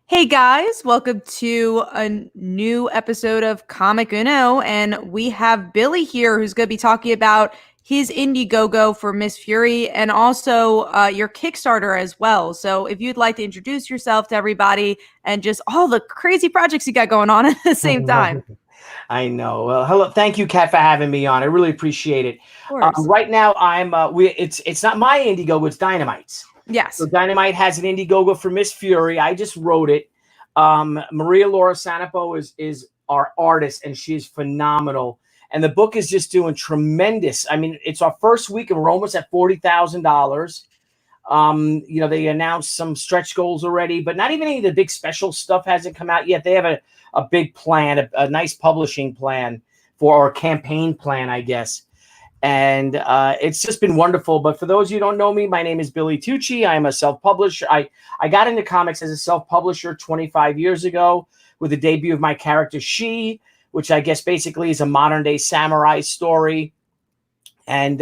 Hey guys, welcome to a new episode of Comic Uno, and we have Billy here who's going to be talking about his Indiegogo for Miss Fury and also your Kickstarter as well. So if you'd like to introduce yourself to everybody and just all the crazy projects you got going on at the same time. I know. Well, hello. Thank you, Kat, for having me on. I really appreciate it. Of course. Right now, I'm. It's not my Indiegogo. It's Dynamite's. So Yes. Dynamite has an Indiegogo for Miss Fury. I just wrote it. Maria Laura Sanapo is our artist, and she's phenomenal. And the book is just doing tremendous. I mean, it's our first week, and we're almost at $40,000. They announced some stretch goals already, but not even any of the big special stuff hasn't come out yet. They have a big plan, a nice publishing plan or campaign plan, I guess. And it's just been wonderful. But for those of you who don't know me, my name is Billy Tucci. I am a self-publisher. I got into comics as a self-publisher 25 years ago with the debut of my character, She, which I guess basically is a modern-day samurai story. And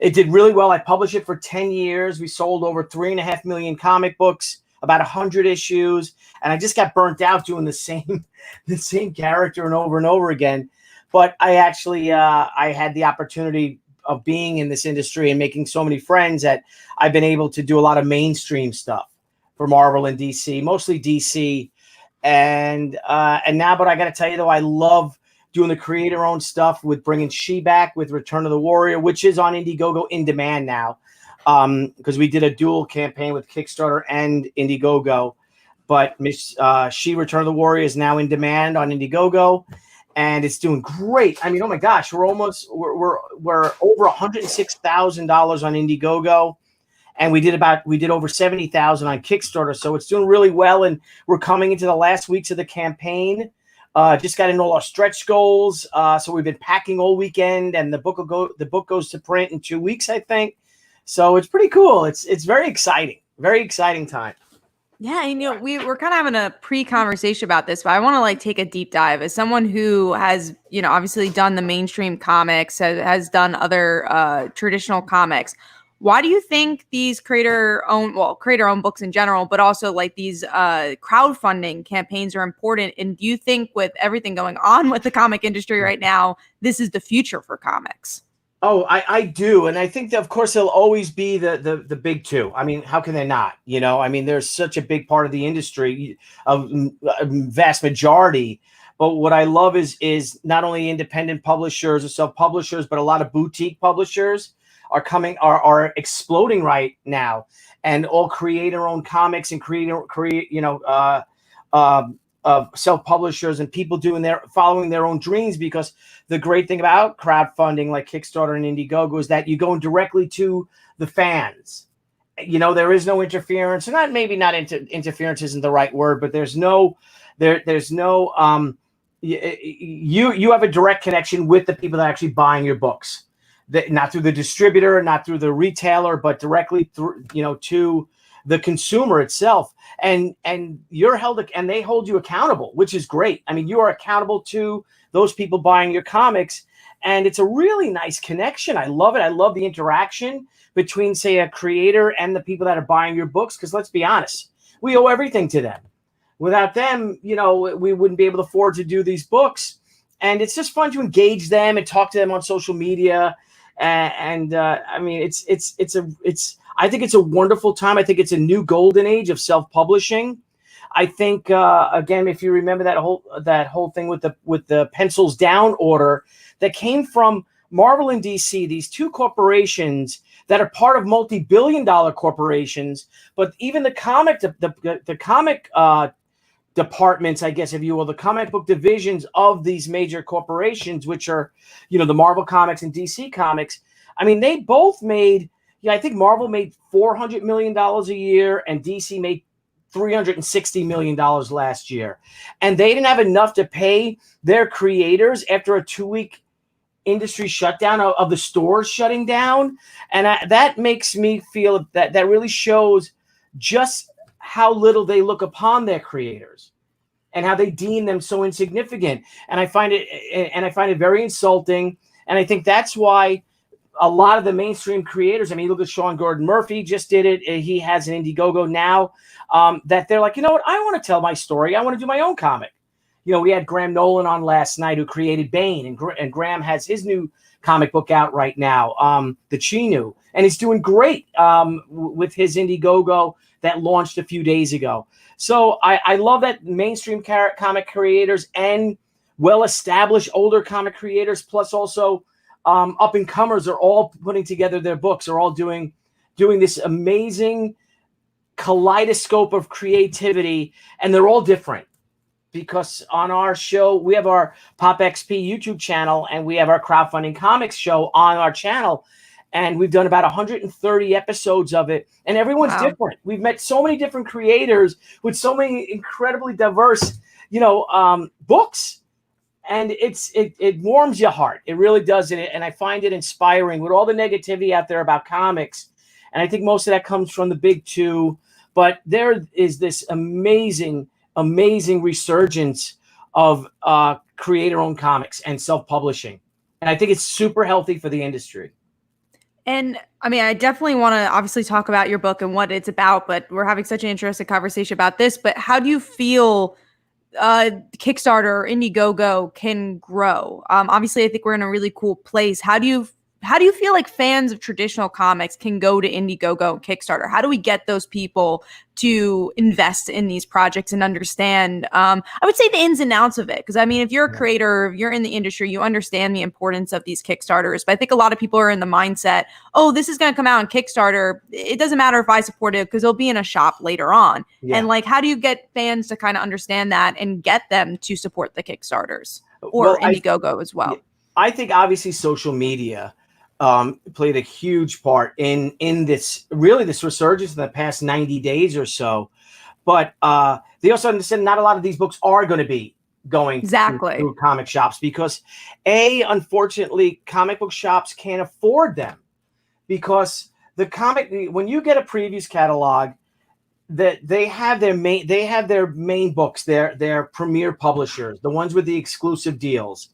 it did really well. I published it for 10 years. We sold over 3.5 million comic books, about 100 issues. And I just got burnt out doing the same character and over again. But I actually, I had the opportunity of being in this industry and making so many friends that I've been able to do a lot of mainstream stuff for Marvel and DC, mostly DC. And now, but I got to tell you though, I love doing the creator-owned stuff with bringing She back with Return of the Warrior, which is on Indiegogo in demand now, because we did a dual campaign with Kickstarter and Indiegogo. But She Return of the Warrior is now in demand on Indiegogo, and it's doing great. I mean, oh my gosh, we're over $106,000 on Indiegogo, and we did over 70,000 on Kickstarter. So it's doing really well, and we're coming into the last weeks of the campaign. Just got in all our stretch goals. So we've been packing all weekend, and the book goes to print in 2 weeks, I think. So it's pretty cool. It's very exciting time. Yeah, we're kind of having a pre-conversation about this, but I want to take a deep dive as someone who has, obviously done the mainstream comics, has done other traditional comics. Why do you think these creator-owned books in general, but also these crowdfunding campaigns are important? And do you think with everything going on with the comic industry right now, this is the future for comics? Oh, I do. And I think that, of course, there'll always be the big two. I mean, how can they not? I mean, there's such a big part of the industry, a vast majority. But what I love is not only independent publishers or self-publishers, but a lot of boutique publishers are exploding right now, and all creator-owned comics and self-publishers and people following their own dreams. Because the great thing about crowdfunding like Kickstarter and Indiegogo is that you're going directly to the fans. There is no interference, and interference isn't the right word, but there's no you have a direct connection with the people that are actually buying your books. Not through the distributor, not through the retailer, but directly through, to the consumer itself. And you're held, and they hold you accountable, which is great. I mean, you are accountable to those people buying your comics, and it's a really nice connection. I love it. I love the interaction between, say, a creator and the people that are buying your books, because let's be honest, we owe everything to them. Without them, we wouldn't be able to afford to do these books. And it's just fun to engage them and talk to them on social media. I mean, I think it's a wonderful time. I think it's a new golden age of self-publishing. I think again, if you remember that whole thing with the pencils down order that came from Marvel and DC, these two corporations that are part of multi-billion-dollar corporations, but even the comic departments, I guess, if you will, the comic book divisions of these major corporations, which are, the Marvel Comics and DC Comics. I mean, they both made, I think Marvel made $400 million a year, and DC made $360 million last year. And they didn't have enough to pay their creators after a 2-week industry shutdown of the stores shutting down. And that makes me feel that really shows just how little they look upon their creators and how they deem them so insignificant. And I find it very insulting. And I think that's why a lot of the mainstream creators, I mean, look at Sean Gordon Murphy just did it. He has an Indiegogo now, that they're like, you know what? I want to tell my story. I want to do my own comic. You know, we had Graham Nolan on last night, who created Bane, and Graham has his new comic book out right now, the Chinu, and he's doing great with his Indiegogo that launched a few days ago. So I love that mainstream comic creators and well-established older comic creators, plus also up-and-comers, are all putting together their books, are all doing this amazing kaleidoscope of creativity, and they're all different. Because on our show, we have our Pop XP YouTube channel, and we have our crowdfunding comics show on our channel. And we've done about 130 episodes of it. And everyone's different. We've met so many different creators with so many incredibly diverse, books. And it warms your heart. It really does. And I find it inspiring with all the negativity out there about comics. And I think most of that comes from the big two. But there is this amazing resurgence of creator-owned comics and self-publishing. And I think it's super healthy for the industry. And I mean, I definitely want to obviously talk about your book and what it's about, but we're having such an interesting conversation about this. But how do you feel Kickstarter or Indiegogo can grow? Obviously, I think we're in a really cool place. How do you feel like fans of traditional comics can go to Indiegogo and Kickstarter? How do we get those people to invest in these projects and understand, I would say, the ins and outs of it? Because I mean, if you're a creator, if you're in the industry, you understand the importance of these Kickstarters. But I think a lot of people are in the mindset, oh, this is going to come out on Kickstarter. It doesn't matter if I support it because it'll be in a shop later on. Yeah. And like, how do you get fans to kind of understand that and get them to support the Kickstarters or Indiegogo as well? I think obviously social media played a huge part in this resurgence in the past 90 days or so. But they also understand not a lot of these books are going to be going through comic shops because, unfortunately, comic book shops can't afford them because when you get a previews catalog, that they have their main books, their premier publishers, the ones with the exclusive deals.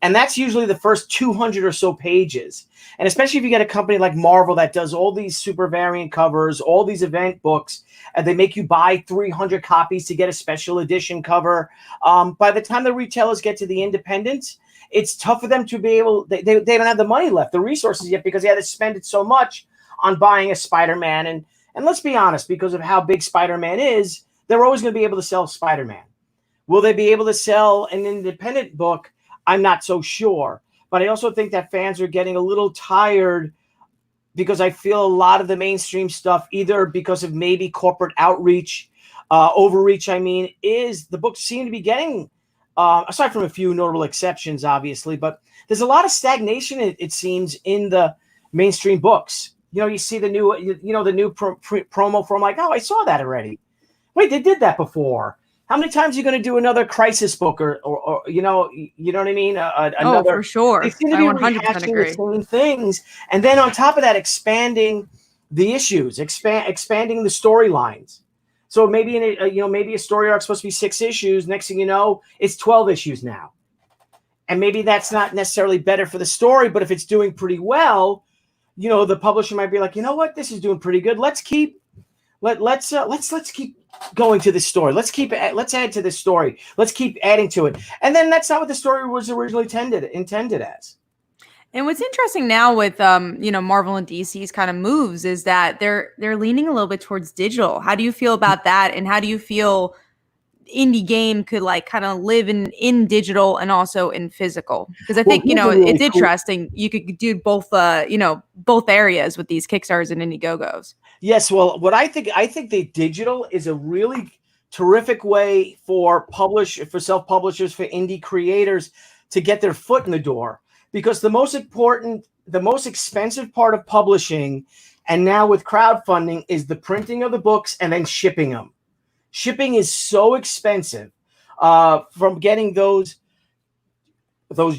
And that's usually the first 200 or so pages. And especially if you get a company like Marvel that does all these super variant covers, all these event books, and they make you buy 300 copies to get a special edition cover. By the time the retailers get to the independents, it's tough for them to be able, they don't have the money left, the resources yet, because they had to spend it so much on buying a Spider-Man. And let's be honest, because of how big Spider-Man is, they're always going to be able to sell Spider-Man. Will they be able to sell an independent book? I'm not so sure. But I also think that fans are getting a little tired because I feel a lot of the mainstream stuff, either because of maybe corporate overreach, is the books seem to be getting, aside from a few notable exceptions, obviously, but there's a lot of stagnation, it seems, in the mainstream books. You see the new, the new promo from like, oh, I saw that already. Wait, they did that before. How many times are you going to do another crisis book or you know what I mean? Another, for sure. They seem to be rehashing the same things. And then on top of that, expanding the issues, expanding the storylines. So maybe maybe a story arc supposed to be 6 issues. Next thing you know, it's 12 issues now. And maybe that's not necessarily better for the story, but if it's doing pretty well, the publisher might be like, you know what, this is doing pretty good. Let's keep going to this story. Let's add to this story. Let's keep adding to it. And then that's not what the story was originally intended as. And what's interesting now with Marvel and DC's kind of moves is that they're leaning a little bit towards digital. How do you feel about that? And how do you feel indie game could like kind of live in digital and also in physical? Because I think really it's interesting. You could do both both areas with these Kickstarters and Indiegogos. Yes, well, what I think the digital is a really terrific way for self-publishers, for indie creators to get their foot in the door, because the most expensive part of publishing, and now with crowdfunding, is the printing of the books and then shipping them. Shipping is so expensive, from getting those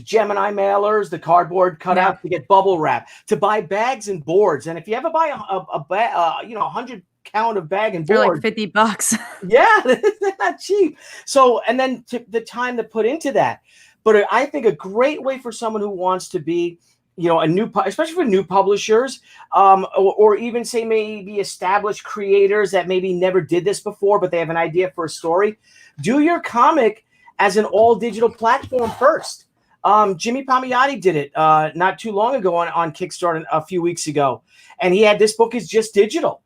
Gemini mailers, the cardboard cutouts, to get bubble wrap, to buy bags and boards. And if you ever buy a 100 count of bag and board, they're like $50. Yeah, they're not cheap. So, and then the time to put into that. But I think a great way for someone who wants to be especially for new publishers, or even say maybe established creators that maybe never did this before, but they have an idea for a story. Do your comic as an all digital platform first. Jimmy Palmiotti did it not too long ago on Kickstarter a few weeks ago, and he had this book is just digital.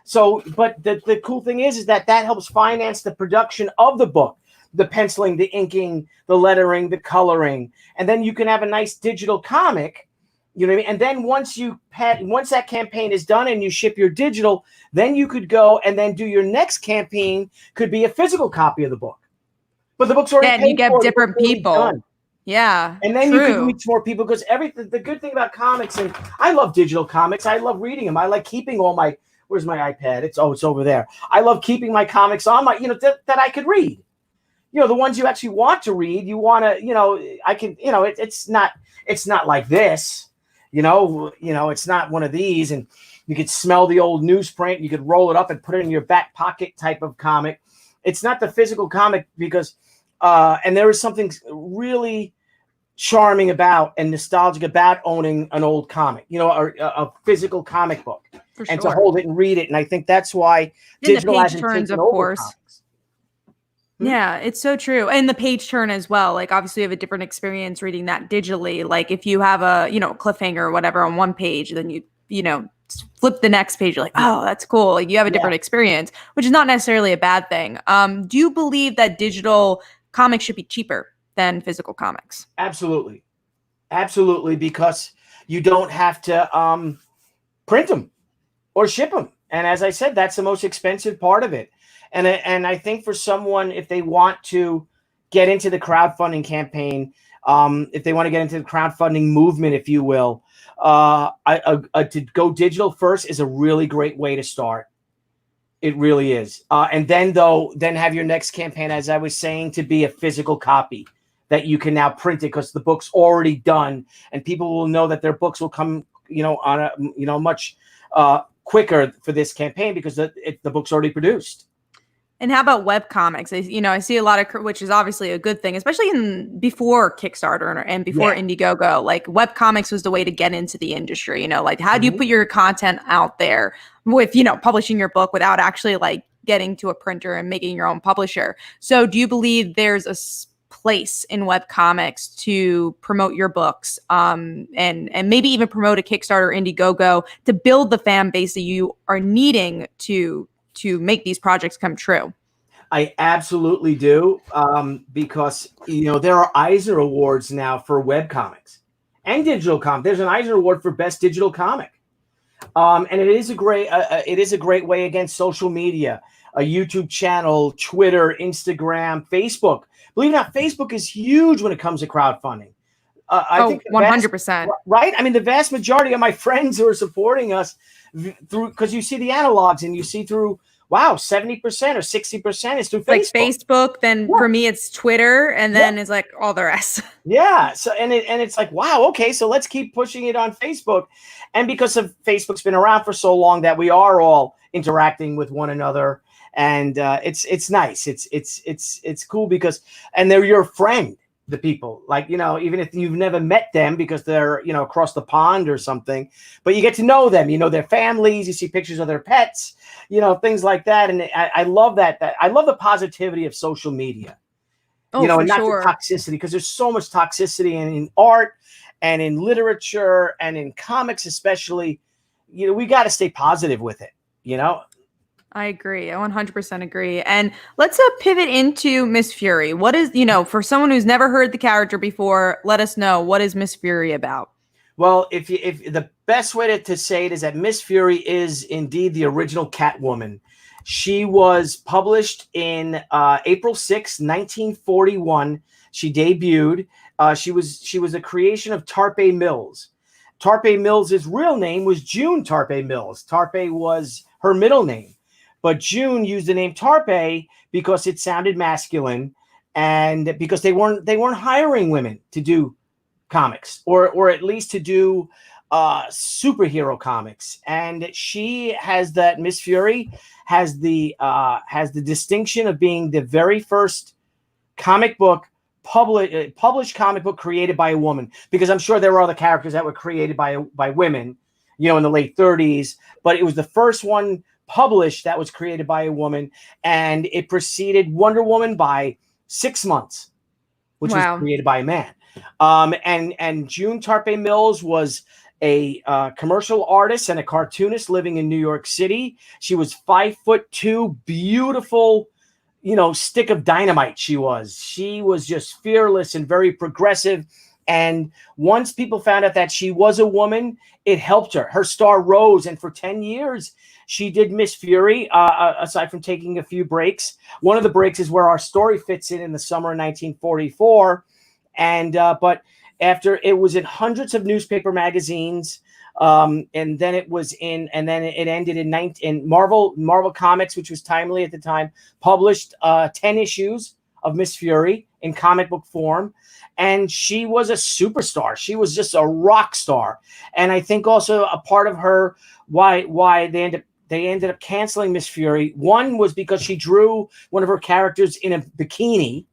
So, but the cool thing is that helps finance the production of the book, the penciling, the inking, the lettering, the coloring, and then you can have a nice digital comic. You know what I mean? And then once that campaign is done and you ship your digital, then you could go and then do your next campaign could be a physical copy of the book. But the book's already and you paid for, get different people. Yeah. And then true. you could reach more people because the good thing about comics, and I love digital comics. I love reading them. I like keeping all my, where's my iPad? It's over there. I love keeping my comics on my, that I could read. The ones you actually want to read, you want to, I can, it's not like this, it's not one of these, and you could smell the old newsprint. You could roll it up and put it in your back pocket type of comic. It's not the physical comic because, and there is something really charming about and nostalgic about owning an old comic, or a physical comic book, and to hold it and read it. And I think that's why digital hasn't taken over comics. Yeah, it's so true. And the page turn as well. Like obviously you have a different experience reading that digitally. Like if you have a, cliffhanger or whatever on one page, then you flip the next page, you're like, oh, that's cool. Like you have a different experience, which is not necessarily a bad thing. Do you believe that digital comics should be cheaper than physical comics? Absolutely. Absolutely. Because you don't have to print them or ship them. And as I said, that's the most expensive part of it. And I think for someone, if they want to get into the crowdfunding campaign, if they want to get into the crowdfunding movement, if you will, to go digital first is a really great way to start. It really is. And then have your next campaign, as I was saying, to be a physical copy that you can now print it because the book's already done, and people will know that their books will come, on a, much quicker for this campaign because the book's already produced. And how about web comics? I see a lot of, which is obviously a good thing, especially before Kickstarter and before Indiegogo. Like web comics was the way to get into the industry. Like how do you put your content out there with, publishing your book without actually like getting to a printer and making your own publisher? So do you believe there's a place in web comics to promote your books, and maybe even promote a Kickstarter, Indiegogo to build the fan base that you are needing to make these projects come true? I absolutely do, because there are Eisner Awards now for web comics and digital comics. There's an Eisner Award for best digital comic, and it is a great way against social media, a YouTube channel, Twitter, Instagram, Facebook. Believe it or not, Facebook is huge when it comes to crowdfunding. I think 100%. Right? I mean, the vast majority of my friends who are supporting us through, because you see the analogs and you see through, 70% or 60% is through Facebook. Like Facebook, then for me it's Twitter, and then it's like all the rest. Yeah. So and it's like, wow, okay, so let's keep pushing it on Facebook. And because of Facebook's been around for so long that we are all interacting with one another. And it's nice. It's cool because, and they're your friend. The people, like, even if you've never met them because they're, across the pond or something, but you get to know them, their families, you see pictures of their pets, things like that. And I love that I love the positivity of social media, and not the toxicity, because there's so much toxicity in art and in literature and in comics, especially. We got to stay positive with it, I agree. I 100% agree. And let's pivot into Miss Fury. What is, for someone who's never heard the character before, let us know, what is Miss Fury about? Well, if the best way to say it is that Miss Fury is indeed the original Catwoman. She was published in April 6, 1941. She debuted. She was a creation of Tarpe Mills. Tarpe Mills' real name was June Tarpe Mills. Tarpe was her middle name. But June used the name Tarpe because it sounded masculine, and because they weren't hiring women to do comics, or at least to do superhero comics. And she has that. Miss Fury has the distinction of being the very first comic book published comic book created by a woman, because I'm sure there were other characters that were created by women, in the late 30s, but it was the first one published that was created by a woman, and it preceded Wonder Woman by 6 months, which was created by a man. And June Tarpe Mills was a commercial artist and a cartoonist living in New York City. She was 5'2", beautiful, stick of dynamite. She was just fearless and very progressive. And once people found out that she was a woman, it helped her. Her star rose. And for 10 years, she did Miss Fury, aside from taking a few breaks. One of the breaks is where our story fits in the summer of 1944. But after it was in hundreds of newspaper magazines, and then it ended in Marvel Comics, which was timely at the time, published 10 issues of Miss Fury in comic book form. And she was a superstar. She was just a rock star. And I think also a part of her, why they ended up canceling Miss Fury. One was because she drew one of her characters in a bikini,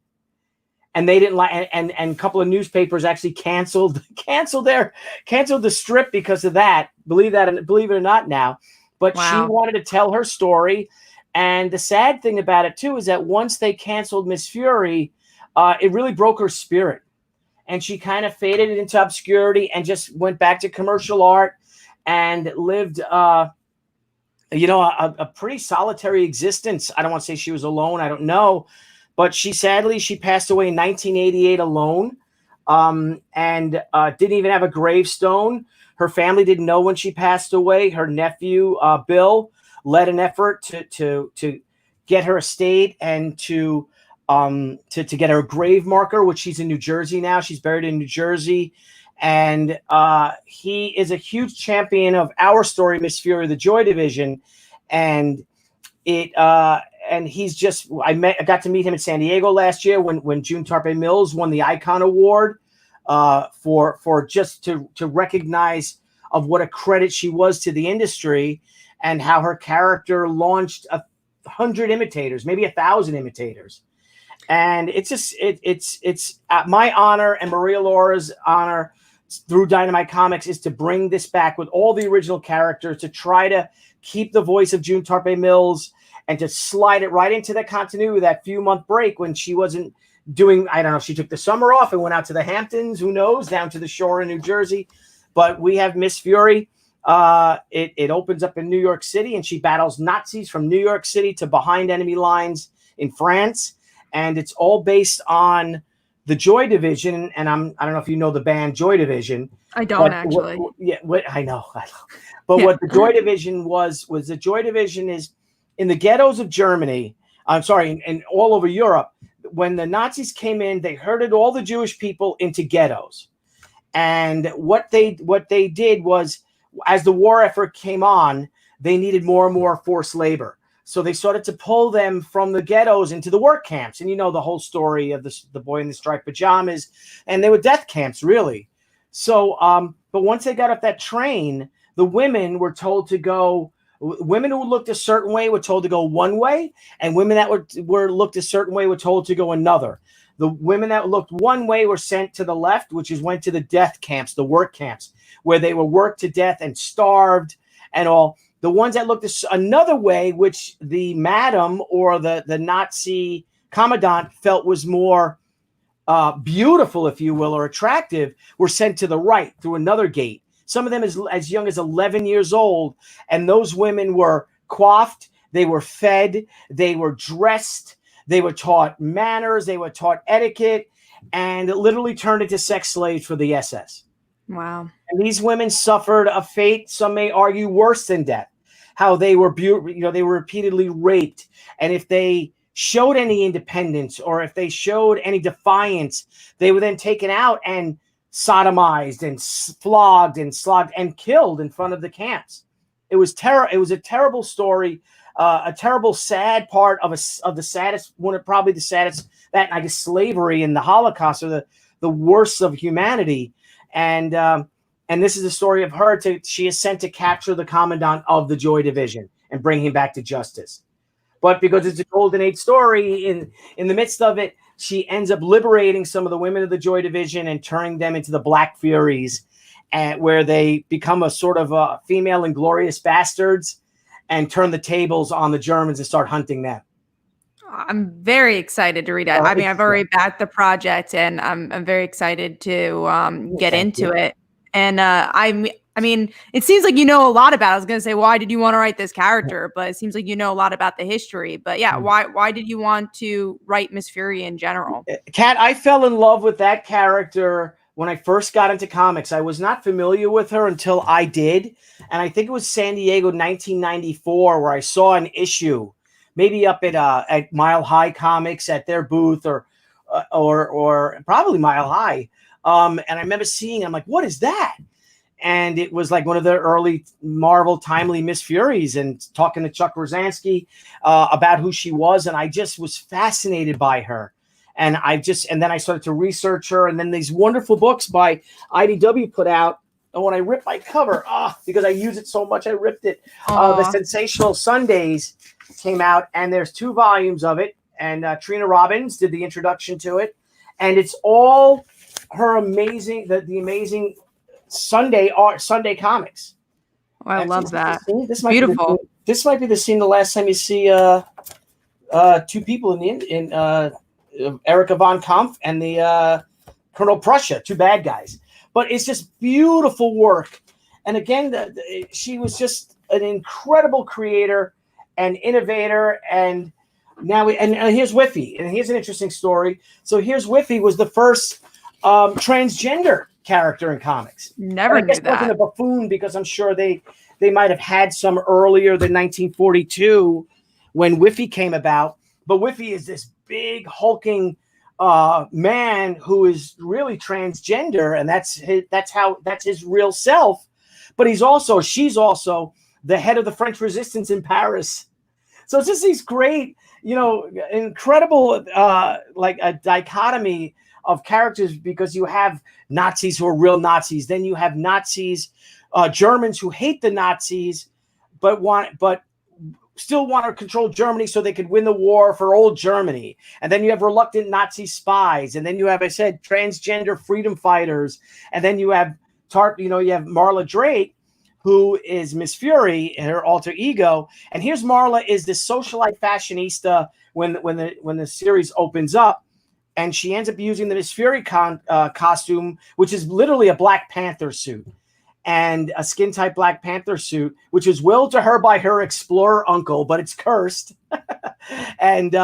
and they didn't like, and a couple of newspapers actually canceled the strip because of that. Believe it or not now. But She wanted to tell her story. And the sad thing about it too is that once they canceled Miss Fury, it really broke her spirit. And she kind of faded into obscurity and just went back to commercial art and lived a pretty solitary existence. I don't want to say she was alone. I don't know. But she passed away in 1988 alone, and didn't even have a gravestone. Her family didn't know when she passed away. Her nephew, Bill, led an effort to get her estate and to get her a grave marker, which she's in New Jersey now. She's buried in New Jersey. And he is a huge champion of our story, Miss Fury, the Joy Division. And he's just, I got to meet him in San Diego last year when June Tarpe Mills won the Icon Award for just to recognize of what a credit she was to the industry, and how her character launched 100 imitators, maybe 1,000 imitators. And it's just, it's my honor and Maria Laura's honor through Dynamite Comics is to bring this back with all the original characters, to try to keep the voice of June Tarpe Mills and to slide it right into the continuity of that few-month break when she wasn't doing, I don't know, she took the summer off and went out to the Hamptons, who knows, down to the shore in New Jersey. But we have Miss Fury. It opens up in New York City, and she battles Nazis from New York City to behind enemy lines in France. And it's all based on the Joy Division. And I don't know if you know the band Joy Division. I don't actually. I know. But what the Joy Division was the Joy Division is in the ghettos of Germany. I'm sorry, and all over Europe. When the Nazis came in, they herded all the Jewish people into ghettos. And what they did was, as the war effort came on, they needed more and more forced labor. So they started to pull them from the ghettos into the work camps. And you know the whole story of the boy in the striped pajamas. And they were death camps, really. So, but once they got off that train, the women were told to go. Women who looked a certain way were told to go one way, and women that were looked a certain way were told to go another. The women that looked one way were sent to the left, which went to the death camps, the work camps, where they were worked to death and starved and all. The ones that looked another way, which the madam or the Nazi commandant felt was more beautiful, if you will, or attractive, were sent to the right through another gate. Some of them as young as 11 years old. And those women were coiffed, they were fed, they were dressed, they were taught manners, they were taught etiquette, and it literally turned into sex slaves for the SS. Wow. And these women suffered a fate, some may argue, worse than death. How they were, they were repeatedly raped. And if they showed any independence or if they showed any defiance, they were then taken out and sodomized and flogged and slogged and killed in front of the camps. It was It was a terrible story, a terrible, sad part of the saddest, probably the saddest, that I guess slavery and the Holocaust are the worst of humanity. And this is the story of her. She is sent to capture the commandant of the Joy Division and bring him back to justice. But because it's a golden age story, in the midst of it, she ends up liberating some of the women of the Joy Division and turning them into the Black Furies, and where they become a sort of female Inglorious Bastards and turn the tables on the Germans and start hunting them. I'm very excited to read it. I mean, I've already backed the project, and I'm very excited to get into it. And I mean, it seems like you know a lot about it. I was going to say, why did you want to write this character? But it seems like you know a lot about the history. But yeah, why did you want to write Miss Fury in general? Kat, I fell in love with that character when I first got into comics. I was not familiar with her until I did. And I think it was San Diego 1994 where I saw an issue, maybe up at Mile High Comics at their booth or probably Mile High. And I remember seeing, I'm like, what is that? And it was like one of the early Marvel timely Miss Furies, and talking to Chuck Rosansky about who she was. And I just was fascinated by her. And then I started to research her. And then these wonderful books by IDW put out. And when I ripped my cover, because I use it so much, I ripped it. The Sensational Sundays came out, and there's 2 volumes of it. And Trina Robbins did the introduction to it. And it's all her amazing, the amazing Sunday comics. Oh, I love that. This Beautiful. This might be the scene the last time you see 2 people in Erica von Kampf and the Colonel Prussia, 2 bad guys. But it's just beautiful work. And again, she was just an incredible creator and innovator. And now here's Whiffy. And here's an interesting story. So here's Whiffy was the first transgender character in comics. Never knew that. Wasn't a buffoon, because I'm sure they might have had some earlier than 1942 when Whiffy came about. But Whiffy is this big hulking man who is really transgender, and that's his real self. But she's also the head of the French Resistance in Paris. So it's just these great, incredible like a dichotomy of characters, because you have Nazis who are real Nazis, then you have Nazis, Germans who hate the Nazis, but still want to control Germany so they could win the war for old Germany. And then you have reluctant Nazi spies, and then you have, I said, transgender freedom fighters, and then you have you have Marla Drake, who is Miss Fury, her alter ego. And here's Marla is this socialite fashionista when the series opens up. And she ends up using the Miss Fury costume, which is literally a Black Panther suit, and a skin-tight Black Panther suit, which is willed to her by her explorer uncle, but it's cursed. and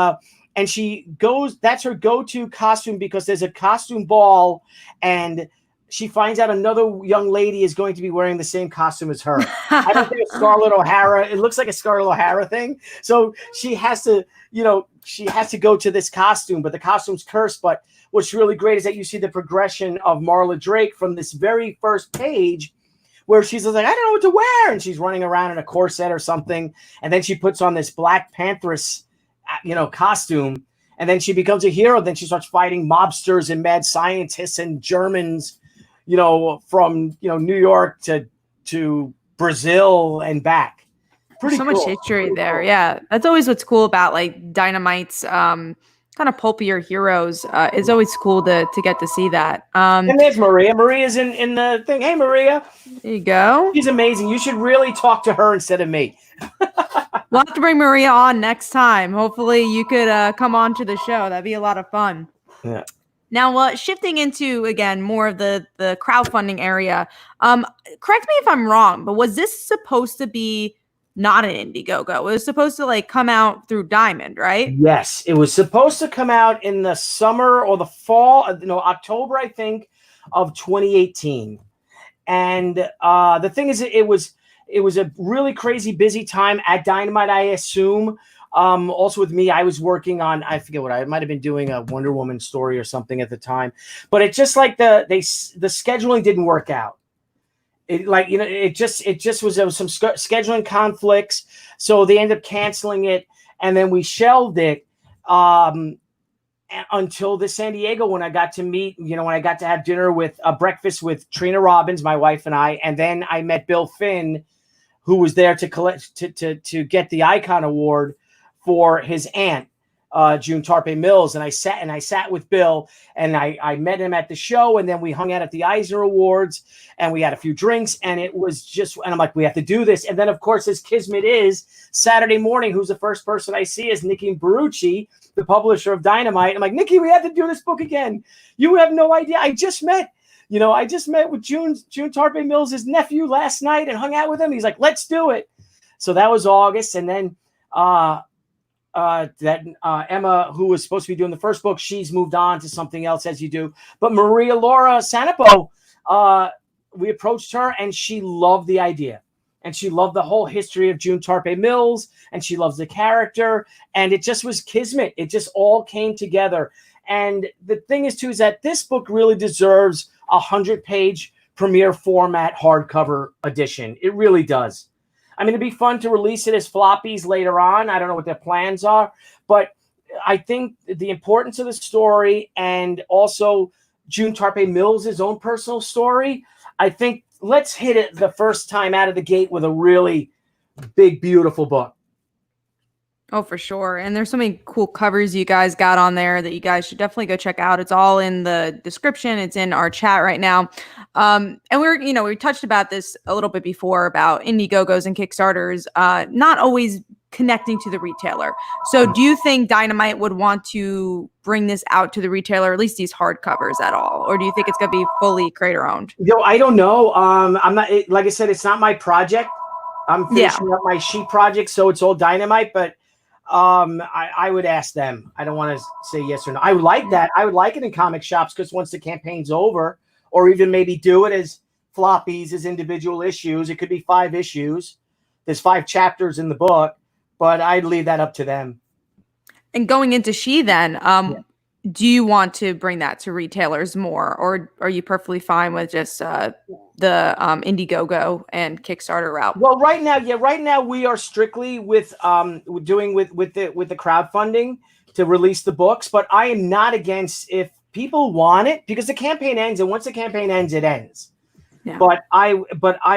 she goes, that's her go-to costume, because there's a costume ball, and she finds out another young lady is going to be wearing the same costume as her. I don't think it's Scarlett O'Hara. It looks like a Scarlett O'Hara thing. So she has to, go to this costume, but the costume's cursed. But what's really great is that you see the progression of Marla Drake from this very first page, where she's like, I don't know what to wear. And she's running around in a corset or something. And then she puts on this Black Pantheress, costume. And then she becomes a hero. Then she starts fighting mobsters and mad scientists and Germans, from New York to Brazil and back. Pretty so cool. Much history there. Cool. Yeah, that's always what's cool about like Dynamite's kind of pulpier heroes. It's always cool to get to see that. And there's Maria. Maria's in the thing. Hey, Maria. There you go. She's amazing. You should really talk to her instead of me. We'll have to bring Maria on next time. Hopefully you could come on to the show. That'd be a lot of fun. Yeah. Now, shifting into, again, more of the crowdfunding area, correct me if I'm wrong, but was this supposed to be not an Indiegogo? It was supposed to come out through Diamond, right? Yes, it was supposed to come out in the summer or the fall, October, I think, of 2018. And the thing is, it was a really crazy busy time at Dynamite, I assume. Also with me, I was working on, I forget what I might have been doing, a Wonder Woman story or something at the time, but it just like the scheduling didn't work out. It just was, there was some scheduling conflicts. So they ended up canceling it. And then we shelved it, until the San Diego, when I got to meet, when I got to have dinner with breakfast with Trina Robbins, my wife and I, and then I met Bill Finn, who was there to collect, to get the Icon Award for his aunt, June Tarpe Mills, and I sat with Bill, and I met him at the show, and then we hung out at the Eisner Awards, and we had a few drinks, and it was just, and I'm like, we have to do this. And then of course, as kismet is, Saturday morning, who's the first person I see is Nikki Barucci, the publisher of Dynamite. I'm like, Nikki, we have to do this book again. You have no idea. I just met with June Tarpe Mills' nephew last night and hung out with him. He's like, let's do it. So that was August, and then Emma, who was supposed to be doing the first book, she's moved on to something else, as you do. But Maria Laura Sanapo, we approached her, and she loved the idea. And she loved the whole history of June Tarpe Mills, and she loves the character. And it just was kismet. It just all came together. And the thing is, too, is that this book really deserves a 100-page premiere format hardcover edition. It really does. I mean, it'd be fun to release it as floppies later on. I don't know what their plans are, but I think the importance of the story, and also June Tarpe Mills' own personal story, I think let's hit it the first time out of the gate with a really big, beautiful book. Oh, for sure. And there's so many cool covers you guys got on there that you guys should definitely go check out. It's all in the description. It's in our chat right now. And we touched about this a little bit before about Indiegogos and Kickstarters, not always connecting to the retailer. So do you think Dynamite would want to bring this out to the retailer, at least these hardcovers at all? Or do you think it's going to be fully creator owned? I don't know. I'm not, like I said, it's not my project. I'm finishing up my sheet project, so it's all Dynamite, but I would ask them. I don't want to say yes or no. I would like that. I would like it in comic shops, because once the campaign's over, or even maybe do it as floppies, as individual issues. It could be 5 issues. There's 5 chapters in the book, but I'd leave that up to them. And going into She then, do you want to bring that to retailers more, or are you perfectly fine with just the Indiegogo and Kickstarter route? Well, right now we are strictly with doing with the crowdfunding to release the books, but I am not against if people want it, because the campaign ends, and once the campaign ends, it ends. Yeah. But I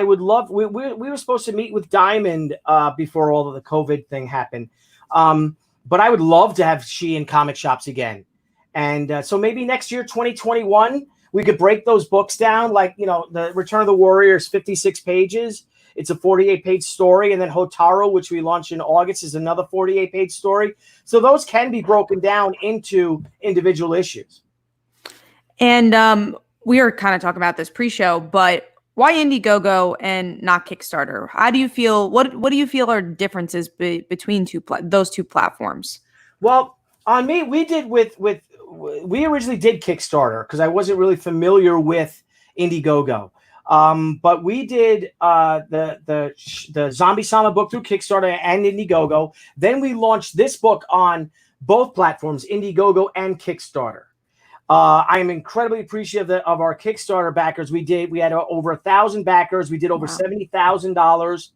would love. We were supposed to meet with Diamond before all of the COVID thing happened, but I would love to have She in comic shops again. And so maybe next year, 2021, we could break those books down. Like, the Return of the Warrior is 56 pages. It's a 48-page story. And then Hotaru, which we launched in August, is another 48-page story. So those can be broken down into individual issues. And we were kind of talking about this pre-show, but why Indiegogo and not Kickstarter? How do you feel? What do you feel are differences between those two platforms? Well, on me, we originally did Kickstarter because I wasn't really familiar with Indiegogo. But we did the Zombie Sama book through Kickstarter and Indiegogo. Then we launched this book on both platforms, Indiegogo and Kickstarter. I am incredibly appreciative of our Kickstarter backers. We had over 1,000 backers. We did over $70,000.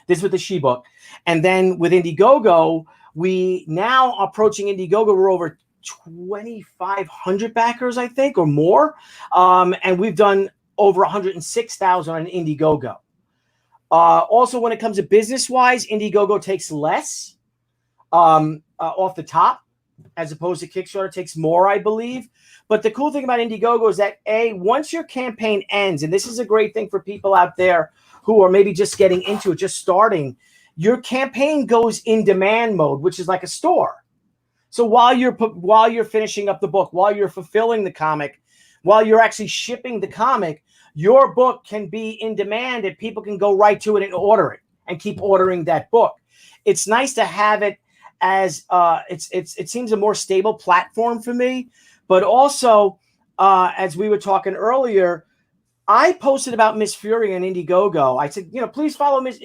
This with the She book. And then with Indiegogo, we now approaching Indiegogo, we're over 2,500 backers, I think, or more. And we've done over 106,000 on Indiegogo. Also, when it comes to business-wise, Indiegogo takes less off the top, as opposed to Kickstarter takes more, I believe. But the cool thing about Indiegogo is that, once your campaign ends, and this is a great thing for people out there who are maybe just getting into it, just starting, your campaign goes in demand mode, which is like a store. So while you're finishing up the book, while you're fulfilling the comic, while you're actually shipping the comic, your book can be in demand and people can go right to it and order it and keep ordering that book. It's nice to have it as it seems a more stable platform for me. But also, as we were talking earlier, I posted about Miss Fury on Indiegogo. I said, please follow Miss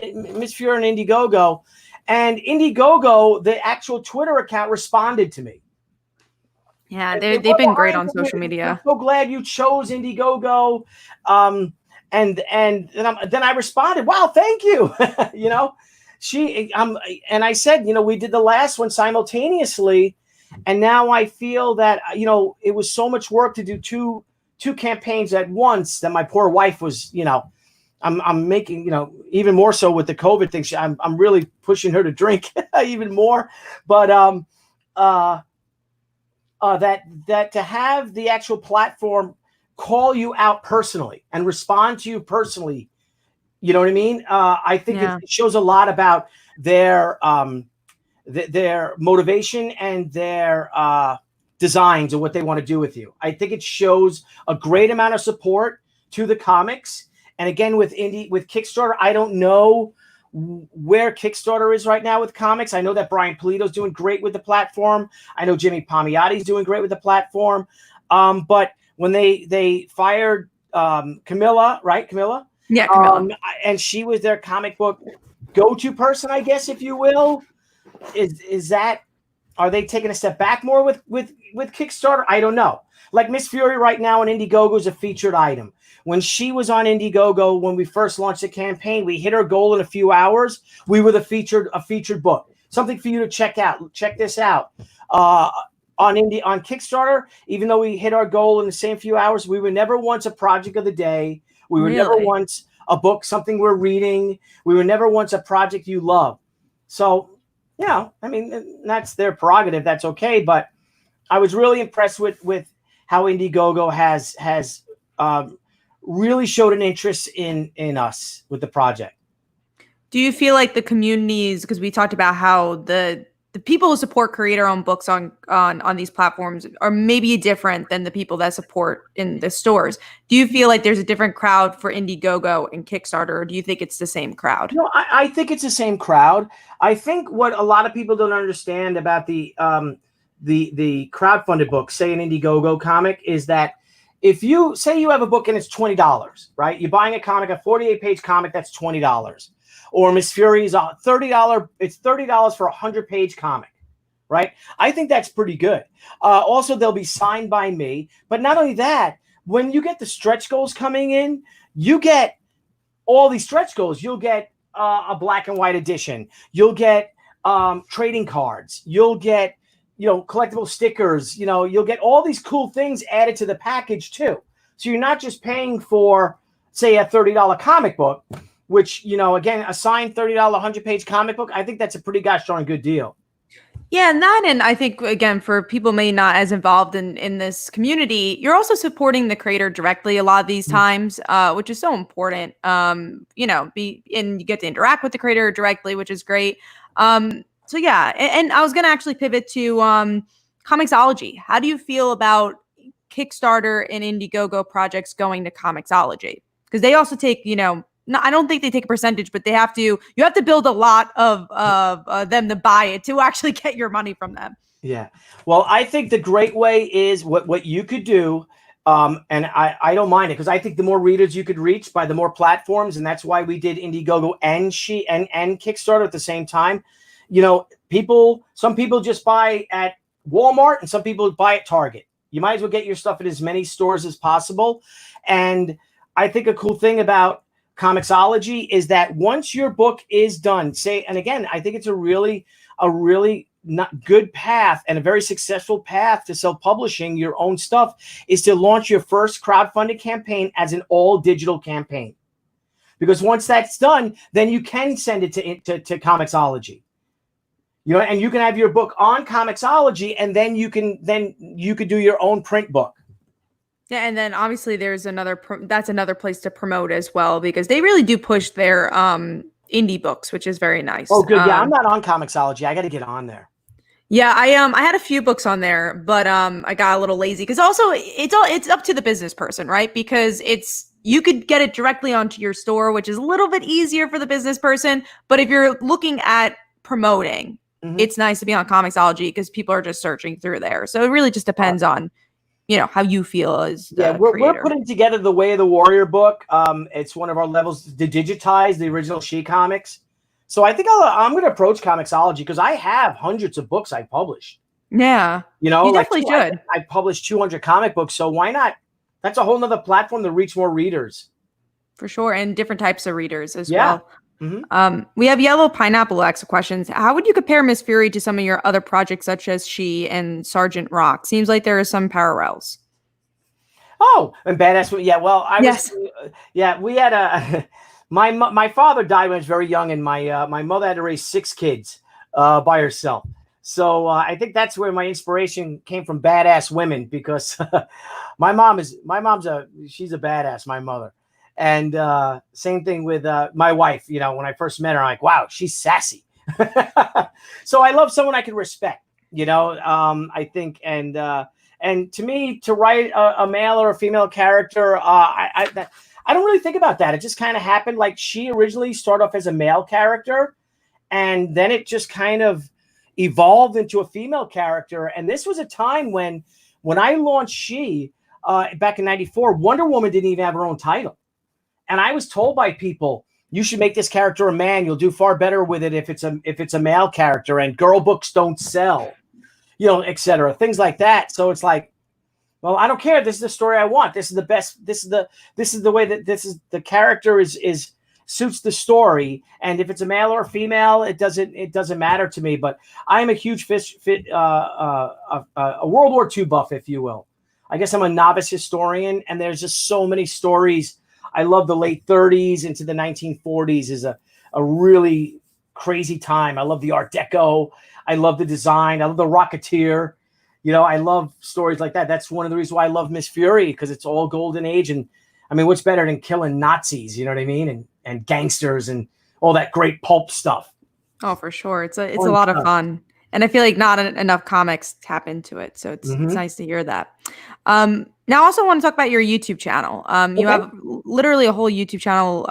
Fury on Indiegogo. And Indiegogo, the actual Twitter account, responded to me. Yeah, they've been great on social media. I'm so glad you chose Indiegogo. And then I responded, wow, thank you. And I said, we did the last one simultaneously. And now I feel that, it was so much work to do two campaigns at once that my poor wife was, I'm making, even more so with the COVID thing. I'm really pushing her to drink even more. But that to have the actual platform call you out personally and respond to you personally, you know what I mean? I think it shows a lot about their motivation and their designs and what they want to do with you. I think it shows a great amount of support to the comics. And again, with Kickstarter, I don't know where Kickstarter is right now with comics. I know that Brian Polito's doing great with the platform. I know Jimmy Palmiotti's doing great with the platform. But when they fired Camilla, right? Camilla? Yeah, Camilla. And she was their comic book go-to person, I guess, if you will. Is that, are they taking a step back more with Kickstarter? I don't know. Like Miss Fury right now on Indiegogo is a featured item. When she was on Indiegogo, when we first launched the campaign, we hit our goal in a few hours. We were a featured book. Something for you to check out. Check this out. On Kickstarter, even though we hit our goal in the same few hours, we were never once a project of the day. We were never once a book, something we're reading. We were never once a project you love. So, I mean, that's their prerogative. That's okay. But I was really impressed with how Indiegogo has really showed an interest in us with the project. Do you feel like the communities, because we talked about how the people who support creator-owned books on these platforms are maybe different than the people that support in the stores. Do you feel like there's a different crowd for Indiegogo and Kickstarter, or do you think it's the same crowd? No, I think it's the same crowd. I think what a lot of people don't understand about the crowdfunded book, say an Indiegogo comic, is that if you say you have a book and it's $20, right? You're buying a comic, a 48-page comic, that's $20. Or Miss Fury's $30. It's $30 for a 100-page comic, right? I think that's pretty good. Also, they'll be signed by me. But not only that, when you get the stretch goals coming in, you get all these stretch goals. You'll get a black and white edition. You'll get trading cards. You'll get collectible stickers. You'll get all these cool things added to the package too. So you're not just paying for, say, a $30 comic book, which, again, a signed $30 100-page comic book, I think that's a pretty gosh darn good deal. Yeah, and I think, again, for people maybe not as involved in this community, you're also supporting the creator directly a lot of these times, which is so important. And you get to interact with the creator directly, which is great. So yeah, and I was going to actually pivot to Comixology. How do you feel about Kickstarter and Indiegogo projects going to Comixology? Because they also take, no, I don't think they take a percentage, but you have to build a lot of them to buy it to actually get your money from them. Yeah. Well, I think the great way is what you could do. And I don't mind it, because I think the more readers you could reach by the more platforms. And that's why we did Indiegogo and Kickstarter at the same time. Some people just buy at Walmart and some people buy at Target. You might as well get your stuff at as many stores as possible. And I think a cool thing about Comixology is that once your book is done, and again, I think it's a really not good path and a very successful path to self-publishing your own stuff, is to launch your first crowdfunded campaign as an all-digital campaign. Because once that's done, then you can send it to Comixology. And you can have your book on Comixology, and then you could do your own print book. Yeah, and then obviously there's that's another place to promote as well, because they really do push their indie books, which is very nice. Oh, good. Yeah, I'm not on Comixology. I got to get on there. Yeah, I had a few books on there, but I got a little lazy, because also it's up to the business person, right? Because you could get it directly onto your store, which is a little bit easier for the business person. But if you're looking at promoting, it's nice to be on Comixology, because people are just searching through there. So it really just depends on how you feel as the we're creator. putting together the Way of the Warrior book. It's one of our levels to digitize the original She comics. So I think I'm going to approach Comixology, because I have hundreds of books I published. Yeah, you definitely should. I published 200 comic books, so why not? That's a whole nother platform to reach more readers. For sure, and different types of readers as well. We have Yellow Pineapple asks questions. How would you compare Miss Fury to some of your other projects, such as She and Sergeant Rock? Seems like there are some parallels. Oh, and Badass. Yeah, well, we had my father died when I was very young, and my mother had to raise 6 kids by herself. So I think that's where my inspiration came from, badass women, because she's a badass, my mother. And same thing with my wife. You know, when I first met her, I'm like, wow, she's sassy. So I love someone I can respect, you know. I think, and to me, to write a male or a female character, I don't really think about that. It just kind of happened. Like, she originally started off as a male character, and then it just kind of evolved into a female character. And this was a time when I launched She back in '94, Wonder Woman didn't even have her own title. And I was told by people, you should make this character a man. You'll do far better with it if it's a male character, and girl books don't sell, you know, etc. Things like that. So it's like, well, I don't care. This is the story I want. This is the best. This is the way that the character is suits the story. And if it's a male or a female, it doesn't matter to me. But I am a huge a World War II buff, if you will. I guess I'm a novice historian, and there's just so many stories. I love the late 30s into the 1940s is a really crazy time. I love the Art Deco. I love the design. I love the Rocketeer. You know, I love stories like that. That's one of the reasons why I love Miss Fury, because it's all golden age. And I mean, what's better than killing Nazis? You know what I mean? And gangsters and all that great pulp stuff. Oh, for sure. It's a lot of fun. And I feel like not enough comics tap into it. So it's nice to hear that. Now I also want to talk about your YouTube channel. You have literally a whole YouTube channel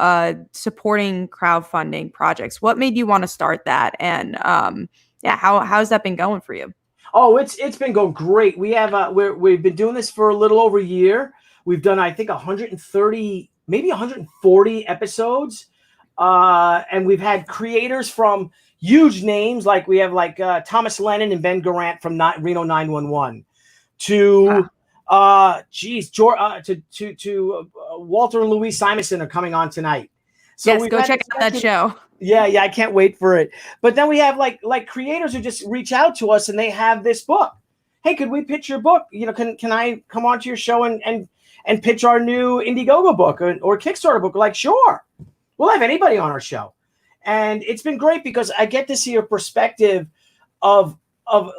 supporting crowdfunding projects. What made you want to start that? And how's that been going for you? Oh, it's been going great. We have we've been doing this for a little over a year. We've done, I think, 130, maybe 140 episodes. And we've had creators from huge names, like we have Thomas Lennon and Ben Garant from Reno 911 to Walter and Louise Simonson are coming on tonight. So yes, go check out that show. Yeah, I can't wait for it. But then we have like creators who just reach out to us and they have this book. Hey, could we pitch your book? You know, can I come on to your show and pitch our new Indiegogo book or Kickstarter book? Like, sure, we'll have anybody on our show. And it's been great because I get to see a perspective of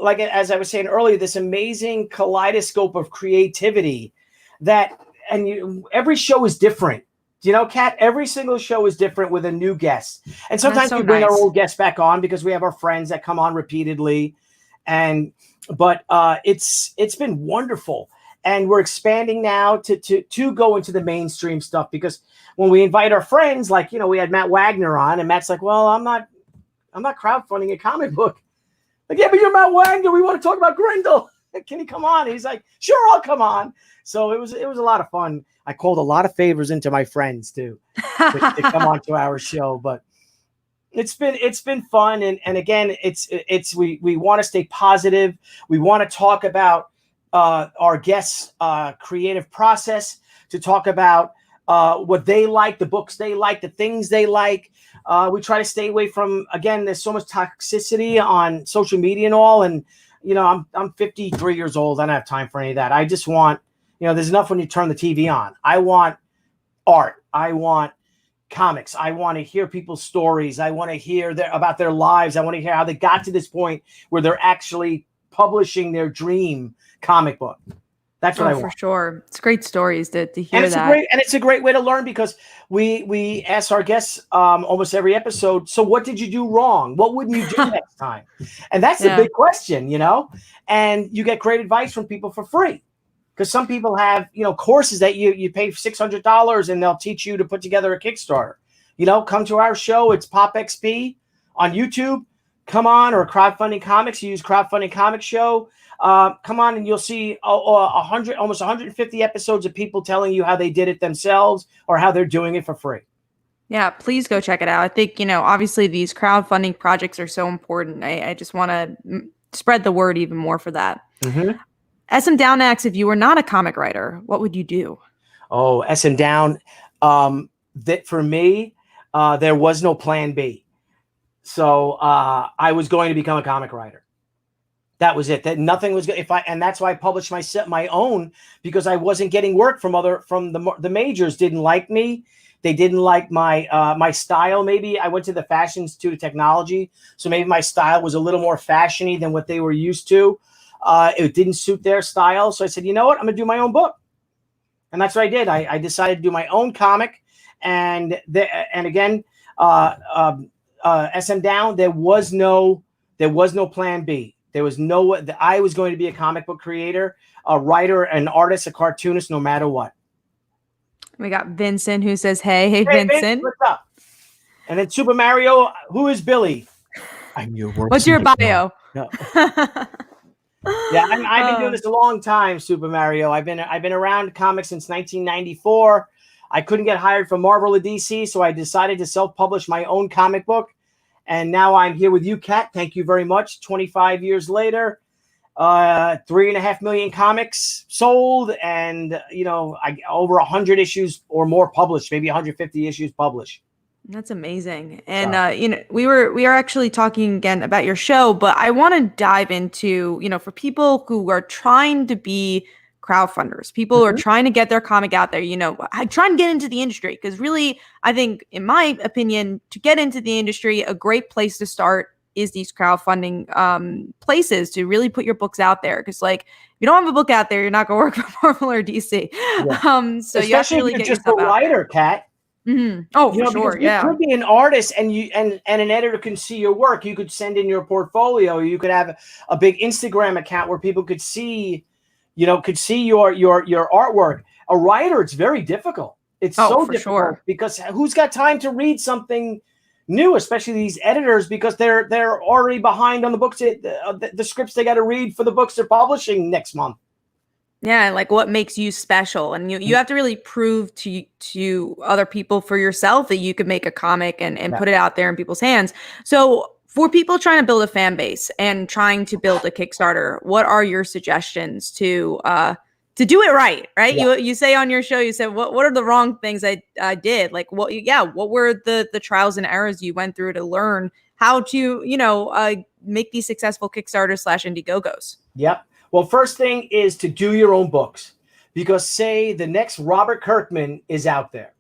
like, as I was saying earlier, this amazing kaleidoscope of creativity every show is different. You know, Kat, every single show is different with a new guest. And sometimes we bring our old guests back on because we have our friends that come on repeatedly. But it's been wonderful. And we're expanding now to go into the mainstream stuff, because when we invite our friends, like, you know, we had Matt Wagner on, and Matt's like, well, I'm not crowdfunding a comic book. Like, yeah, but you're Matt Wagner. We want to talk about Grindel. Can you come on? And he's like, sure, I'll come on. So it was a lot of fun. I called a lot of favors into my friends too to come on to our show, but it's been fun. And again, we want to stay positive. We want to talk about our guests' creative process, to talk about what they like, the books they like, the things they like. We try to stay away from, again, there's so much toxicity on social media and all. And, you know, I'm 53 years old. I don't have time for any of that. I just want, you know, there's enough when you turn the TV on. I want art. I want comics. I want to hear people's stories. I want to hear about their lives. I want to hear how they got to this point where they're actually publishing their dream comic book. That's what I want. For sure. It's great stories to hear it's a great way to learn, because we ask our guests almost every episode, so what did you do wrong? What wouldn't you do next time? And that's the big question, you know? And you get great advice from people for free. Because some people have, you know, courses that you pay $600 and they'll teach you to put together a Kickstarter. You know, come to our show. It's Pop XP on YouTube. Come on, or Crowdfunding Comics. You use Crowdfunding Comics Show. Come on, and you'll see almost 150 episodes of people telling you how they did it themselves or how they're doing it for free. Yeah, please go check it out. I think, you know, obviously these crowdfunding projects are so important. I just want to spread the word even more for that. Mm-hmm. SM Down X, if you were not a comic writer, what would you do? Oh, SM Down. That for me, there was no plan B. So I was going to become a comic writer. That was it. That nothing was good. And that's why I published my own, because I wasn't getting work from the majors. Didn't like me. They didn't like my style. Maybe I went to the Fashion Institute of Technology, so maybe my style was a little more fashiony than what they were used to. It didn't suit their style, so I said, you know what, I'm gonna do my own book, and that's what I did. I decided to do my own comic, and again, SM Down. There was no plan B. There was no. I was going to be a comic book creator, a writer, an artist, a cartoonist, no matter what. We got Vincent who says, hey, Vince, Vincent. what's up? And then Super Mario, who is Billy? I'm your work. What's your bio? No. Yeah, I've been doing this a long time, Super Mario. I've been around comics since 1994. I couldn't get hired for Marvel or DC, so I decided to self-publish my own comic book. And now I'm here with you, Kat. Thank you very much. 25 years later, 3.5 million comics sold, and over 100 issues or more published, maybe 150 issues published. That's amazing. And we are actually talking again about your show, but I want to dive into, for people who are trying to be crowdfunders, people who are trying to get their comic out there, trying to get into the industry, because really, I think, in my opinion, to get into the industry, a great place to start is these crowdfunding places to really put your books out there. Because if you don't have a book out there, you're not going to work for Marvel or DC. Yeah. So especially you have to really if you're get just a writer, Kat. Mm-hmm. Oh, for sure. You could be an artist, and an editor can see your work. You could send in your portfolio. You could have a big Instagram account where people could see, your artwork. A writer, it's very difficult. It's so difficult because who's got time to read something new, especially these editors, because they're already behind on the books, the scripts they got to read for the books they're publishing next month. Yeah, like what makes you special, and you have to really prove to other people for yourself that you could make a comic and put it out there in people's hands. So for people trying to build a fan base and trying to build a Kickstarter, what are your suggestions to do it right? Yeah. You say on your show, you said what are the wrong things I did? Like what were the trials and errors you went through to learn how to make these successful Kickstarters / Indiegogos? Yep. Well, first thing is to do your own books, because say the next Robert Kirkman is out there.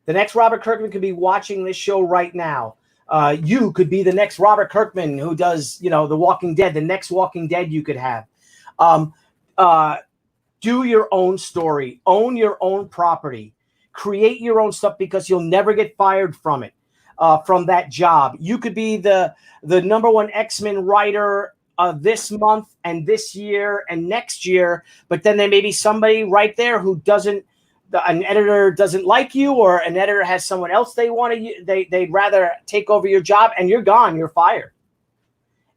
The next Robert Kirkman could be watching this show right now. You could be the next Robert Kirkman who does, The Walking Dead, the next Walking Dead you could have. Do your own story, own your own property, create your own stuff, because you'll never get fired from it, from that job. You could be the #1 X-Men writer this month and this year and next year, but then there may be somebody right there who an editor doesn't like you, or an editor has someone else they'd rather take over your job, and you're gone, you're fired.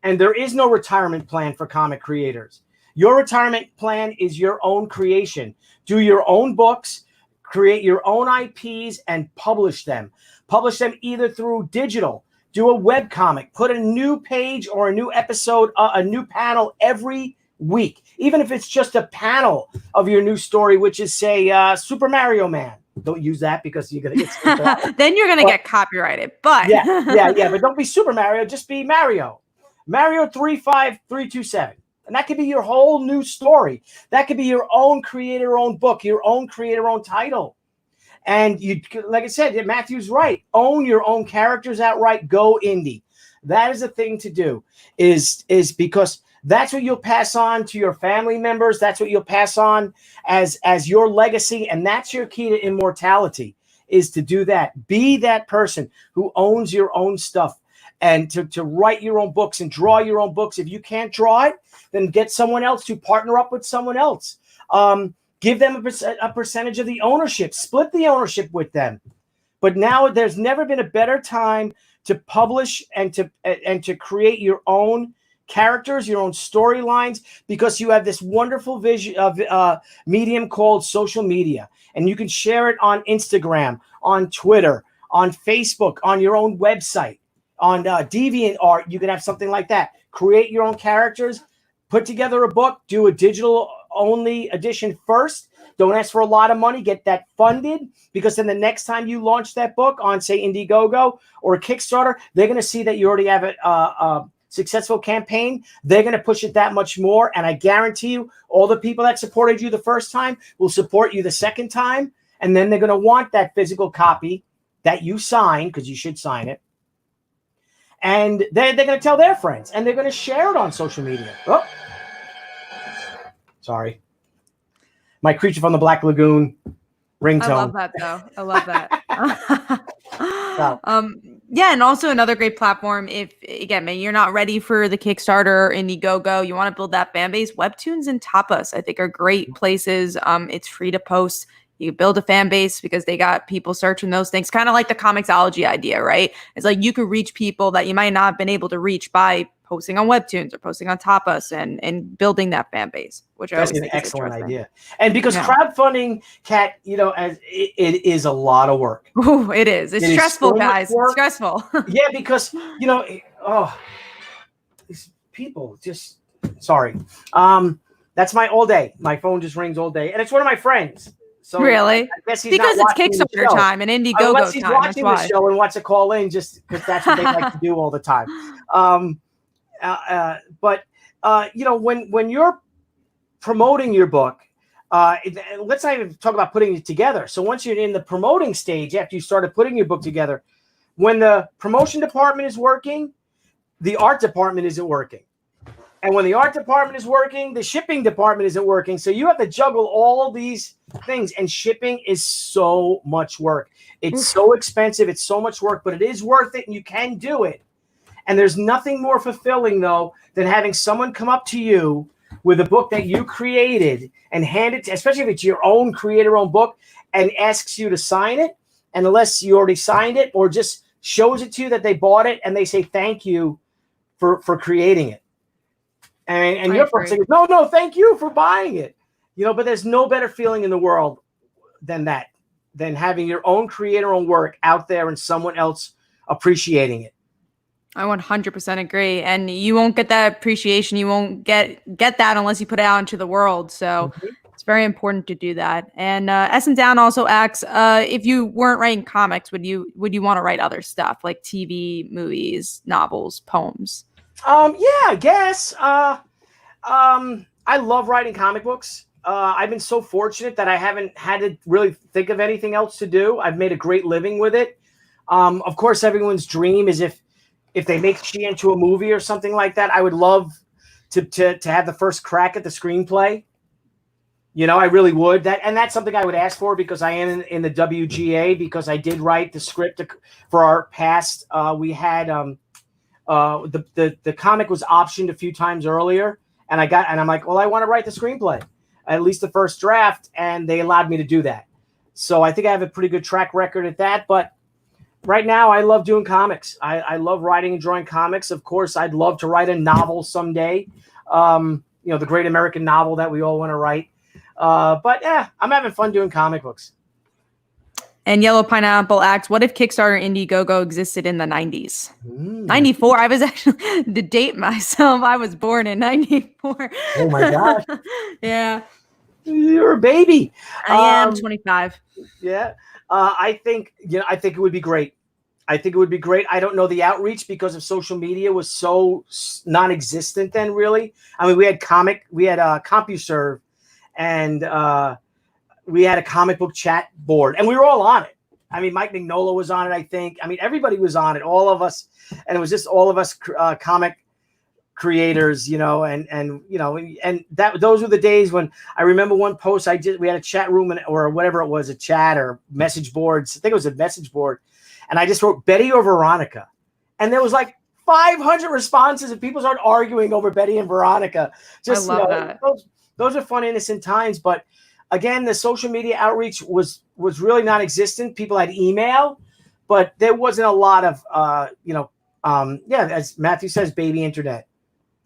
And there is no retirement plan for comic creators. Your retirement plan is your own creation. Do your own books, create your own IPs, and publish them. Publish them either through digital. Do a web comic, put a new page or a new episode, a new panel every week. Even if it's just a panel of your new story, which is, say, Super Mario Man. Don't use that because you're going to get then you're going to get copyrighted. But yeah. But don't be Super Mario. Just be Mario. Mario 35327. And that could be your whole new story. That could be your own creator-own book, your own creator-own title. And you, like I said, Matthew's right. Own your own characters outright. Go indie. That is the thing to do. Is because that's what you'll pass on to your family members. That's what you'll pass on as your legacy, and that's your key to immortality. Is to do that. Be that person who owns your own stuff, and to write your own books and draw your own books. If you can't draw it, then get someone else to partner up with someone else. Give them a percentage of the ownership. Split the ownership with them. But now there's never been a better time to publish and to create your own characters, your own storylines, because you have this wonderful vision of medium called social media. And you can share it on Instagram, on Twitter, on Facebook, on your own website, on DeviantArt. You can have something like that. Create your own characters. Put together a book, do a digital only edition first. Don't ask for a lot of money. Get that funded, because then the next time you launch that book on, say, Indiegogo or a Kickstarter, they're going to see that you already have a successful campaign. They're going to push it that much more. And I guarantee you, all the people that supported you the first time will support you the second time. And then they're going to want that physical copy that you sign, because you should sign it. And they're going to tell their friends, and they're going to share it on social media. Oh, sorry. My Creature from the Black Lagoon ringtone. I love that, though. I love that. Yeah, and also another great platform. If again, man, you're not ready for the Kickstarter or Indiegogo, you want to build that fan base. Webtoons and Tapas, I think, are great places. It's free to post. You build a fan base because they got people searching those things, kind of like the Comixology idea, right? It's like you could reach people that you might not have been able to reach by posting on Webtoons or posting on Tapas and building that fan base, which that's I always an think excellent is idea. And because crowdfunding, Kat, as it is a lot of work. Oh, it is. It's stressful, guys. It's stressful. Yeah, because these people just sorry. That's my all day. My phone just rings all day, and it's one of my friends. So really? I guess he's because not it's Kickstarter time and Indiegogo unless he's time. watching the show and wants to call in, just because that's what they like to do all the time. But when you're promoting your book, let's not even talk about putting it together. So once you're in the promoting stage, after you started putting your book together, when the promotion department is working, the art department isn't working. And when the art department is working, the shipping department isn't working. So you have to juggle all these things, and shipping is so much work. It's so expensive. It's so much work, but it is worth it, and you can do it. And there's nothing more fulfilling, though, than having someone come up to you with a book that you created and hand it to, especially if it's your own creator-owned book, and asks you to sign it. And unless you already signed it, or just shows it to you that they bought it, and they say thank you for creating it. And your book says, no, thank you for buying it. But there's no better feeling in the world than that, than having your own creator-owned work out there and someone else appreciating it. I 100% agree. And you won't get that appreciation. You won't get that unless you put it out into the world. So it's very important to do that. And S and Down also asks, if you weren't writing comics, would you want to write other stuff like TV, movies, novels, poems? Yeah, I guess. I love writing comic books. I've been so fortunate that I haven't had to really think of anything else to do. I've made a great living with it. Of course, everyone's dream is if they make she into a movie or something like that, I would love to have the first crack at the screenplay. I really would. That's something I would ask for, because I am in the WGA, because I did write the script for our past. We had the comic was optioned a few times earlier, and I'm like, well, I want to write the screenplay, at least the first draft, and they allowed me to do that. So I think I have a pretty good track record at that. But right now, I love doing comics. I love writing and drawing comics. Of course, I'd love to write a novel someday. The great American novel that we all want to write. But yeah, I'm having fun doing comic books. And Yellow Pineapple asks, what if Kickstarter Indiegogo existed in the 90s? 94. I was actually, to date myself, I was born in 94. Oh my gosh. Yeah. You're a baby. I am 25. Yeah. I think it would be great. I think it would be great. I don't know the outreach, because of social media was so non-existent then, really. I mean, we had CompuServe, and we had a comic book chat board, and we were all on it. I mean, Mike Mignola was on it, I think. I mean, everybody was on it, all of us. And it was just all of us comic creators, and those were the days when I remember one post we had a chat room or whatever it was, a chat or message boards. I think it was a message board. And I just wrote Betty or Veronica. And there was like 500 responses, and people started arguing over Betty and Veronica. Just, I love that. Those are fun, innocent times. But again, the social media outreach was really non-existent. People had email, but there wasn't a lot of, as Matthew says, baby internet.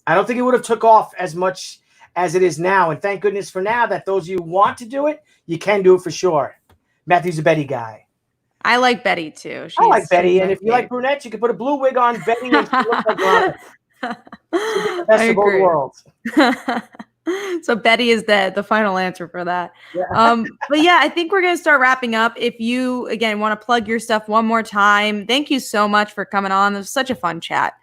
I don't think it would have took off as much as it is now. And thank goodness for now that those of you who want to do it, you can do it for sure. Matthew's a Betty guy. I like Betty too. I like Betty. And if you like brunettes, you can put a blue wig on Betty and she looks like Veronica. The best of both worlds. So Betty is the final answer for that. Yeah. But yeah, I think we're going to start wrapping up. If you, again, want to plug your stuff one more time, thank you so much for coming on. It was such a fun chat.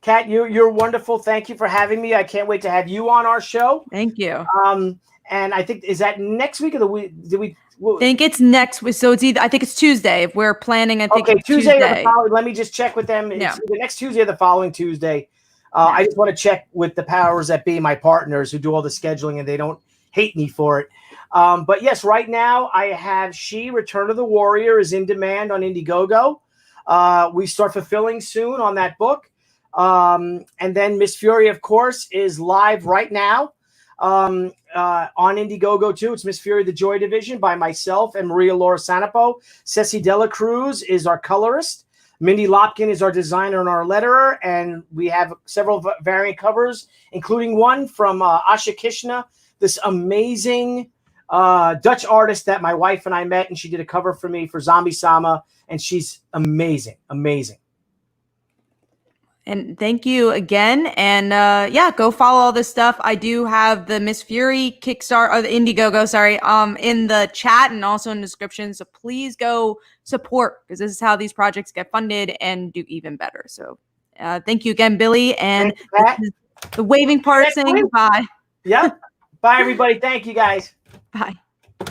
Kat, you're wonderful. Thank you for having me. I can't wait to have you on our show. Thank you. And I think, is that next week or the week? I think it's next. So it's either, I think it's Tuesday. If we're planning, I think Okay, Tuesday. Or the Tuesday. following, let me just check with them. It's either next Tuesday or the following Tuesday. I just want to check with the powers that be, my partners who do all the scheduling, and they don't hate me for it. But yes, right now I have Return of the Warrior is in demand on Indiegogo. We start fulfilling soon on that book. And then Miss Fury, of course, is live right now on Indiegogo too. It's Miss Fury, the Joy Division by myself and Maria Laura Sanapo. Ceci Dela Cruz is our colorist. Mindy Lopkin is our designer and our letterer. And we have several variant covers, including one from Asha Kishna, this amazing Dutch artist that my wife and I met, and she did a cover for me for Zombie Sama, and she's amazing, amazing. And thank you again. And yeah, go follow all this stuff. I do have the Miss Fury Kickstarter, or the Indiegogo, sorry, in the chat and also in the description. So please go support, because this is how these projects get funded and do even better. So thank you again, Billy. And this is the waving part saying goodbye. Yep. Bye, everybody. Thank you, guys. Bye. All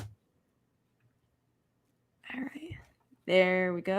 right. There we go.